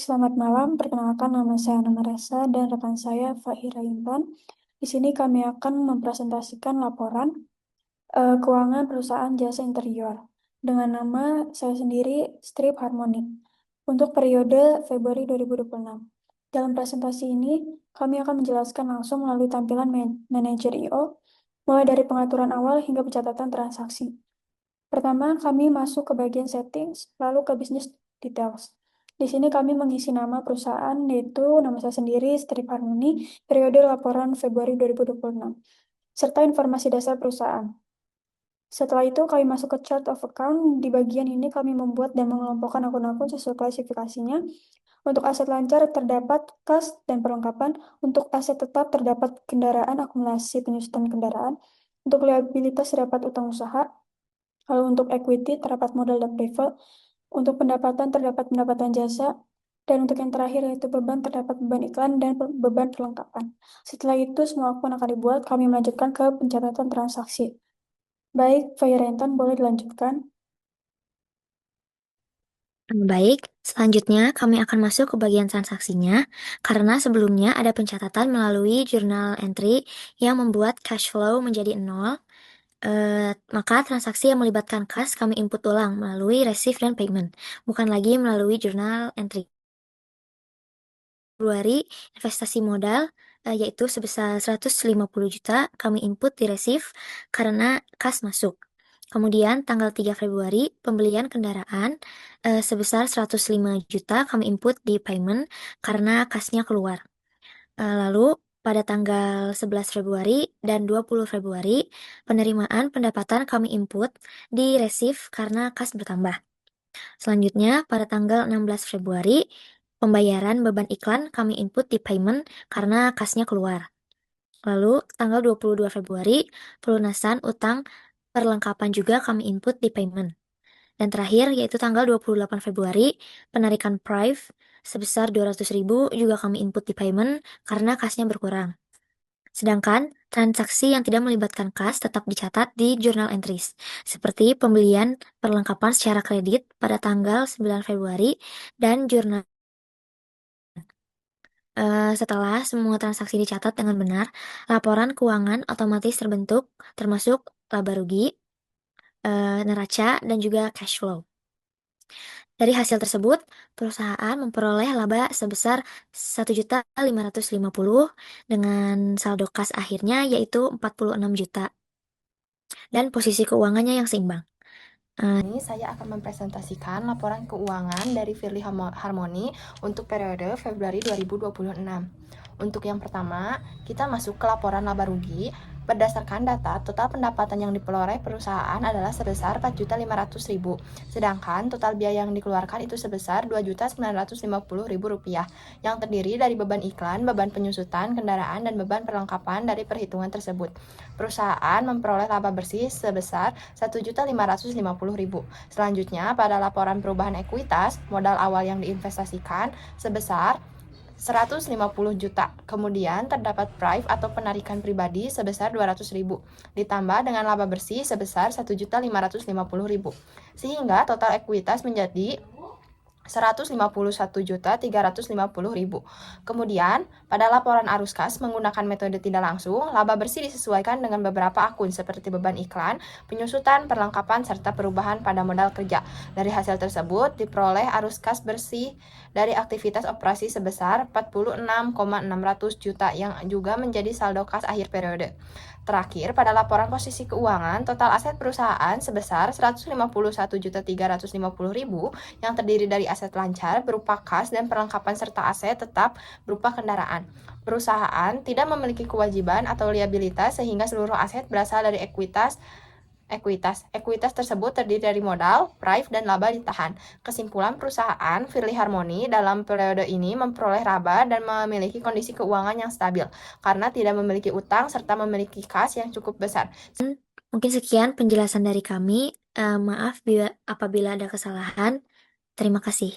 selamat malam. Perkenalkan nama saya Nama Resa dan rekan saya Fahira Intan. Di sini kami akan mempresentasikan laporan keuangan perusahaan jasa interior dengan nama saya sendiri Strip Harmony untuk periode Februari 2026. Dalam presentasi ini, kami akan menjelaskan langsung melalui tampilan manajer IO, mulai dari pengaturan awal hingga pencatatan transaksi. Pertama, kami masuk ke bagian settings, lalu ke business details. Di sini kami mengisi nama perusahaan, yaitu nama saya sendiri, Strip Harmony, periode laporan Februari 2026, serta informasi dasar perusahaan. Setelah itu, kami masuk ke chart of account. Di bagian ini kami membuat dan mengelompokkan akun-akun sesuai klasifikasinya. Untuk aset lancar terdapat kas dan perlengkapan. Untuk aset tetap terdapat kendaraan, akumulasi penyusutan kendaraan. Untuk liabilitas terdapat utang usaha. Lalu untuk equity terdapat modal dan preferred. Untuk pendapatan terdapat pendapatan jasa. Dan untuk yang terakhir yaitu beban terdapat beban iklan dan beban perlengkapan. Setelah itu semua akun akan dibuat, kami melanjutkan ke pencatatan transaksi. Baik, Fairentan boleh dilanjutkan. Baik, selanjutnya kami akan masuk ke bagian transaksinya, karena sebelumnya ada pencatatan melalui jurnal entry yang membuat cash flow menjadi 0, maka transaksi yang melibatkan kas kami input ulang melalui receive dan payment, bukan lagi melalui jurnal entry. Februari, investasi modal, yaitu sebesar 150 juta kami input di receive karena kas masuk. Kemudian tanggal 3 Februari, pembelian kendaraan sebesar 105 juta kami input di payment karena kasnya keluar. Lalu pada tanggal 11 Februari dan 20 Februari, penerimaan pendapatan kami input di receive karena kas bertambah. Selanjutnya, pada tanggal 16 Februari, pembayaran beban iklan kami input di payment karena kasnya keluar. Lalu, tanggal 22 Februari, pelunasan utang perlengkapan juga kami input di payment. Dan terakhir, yaitu tanggal 28 Februari, penarikan prive sebesar 200.000 juga kami input di payment karena kasnya berkurang. Sedangkan transaksi yang tidak melibatkan kas tetap dicatat di journal entries, seperti pembelian perlengkapan secara kredit pada tanggal 9 Februari dan jurnal. Setelah semua transaksi dicatat dengan benar, laporan keuangan otomatis terbentuk, termasuk laba rugi, neraca, dan juga cash flow. Dari hasil tersebut, perusahaan memperoleh laba sebesar 1.550.000 dengan saldo kas akhirnya yaitu 46 juta dan posisi keuangannya yang seimbang. Ini saya akan mempresentasikan laporan keuangan dari Firly Harmony untuk periode Februari 2026. Untuk yang pertama, kita masuk ke laporan laba rugi. Berdasarkan data, total pendapatan yang diperoleh perusahaan adalah sebesar 4.500.000, sedangkan total biaya yang dikeluarkan itu sebesar 2.950.000 rupiah, yang terdiri dari beban iklan, beban penyusutan kendaraan, dan beban perlengkapan. Dari perhitungan tersebut, perusahaan memperoleh laba bersih sebesar 1.550.000. Selanjutnya, pada laporan perubahan ekuitas, modal awal yang diinvestasikan sebesar 150 juta. Kemudian terdapat prive atau penarikan pribadi sebesar 200.000, ditambah dengan laba bersih sebesar 1.550.000. Sehingga total ekuitas menjadi 151.350.000. Kemudian, pada laporan arus kas menggunakan metode tidak langsung, laba bersih disesuaikan dengan beberapa akun seperti beban iklan, penyusutan, perlengkapan, serta perubahan pada modal kerja. Dari hasil tersebut, diperoleh arus kas bersih dari aktivitas operasi sebesar 46.600 juta yang juga menjadi saldo kas akhir periode. Terakhir, pada laporan posisi keuangan, total aset perusahaan sebesar 151.350.000 yang terdiri dari aset lancar berupa kas dan perlengkapan serta aset tetap berupa kendaraan. Perusahaan tidak memiliki kewajiban atau liabilitas sehingga seluruh aset berasal dari ekuitas. Ekuitas tersebut terdiri dari modal, prive, dan laba ditahan. Kesimpulan, perusahaan Firly Harmony dalam periode ini memperoleh laba dan memiliki kondisi keuangan yang stabil karena tidak memiliki utang serta memiliki kas yang cukup besar. Mungkin sekian penjelasan dari kami. Maaf apabila ada kesalahan. Terima kasih.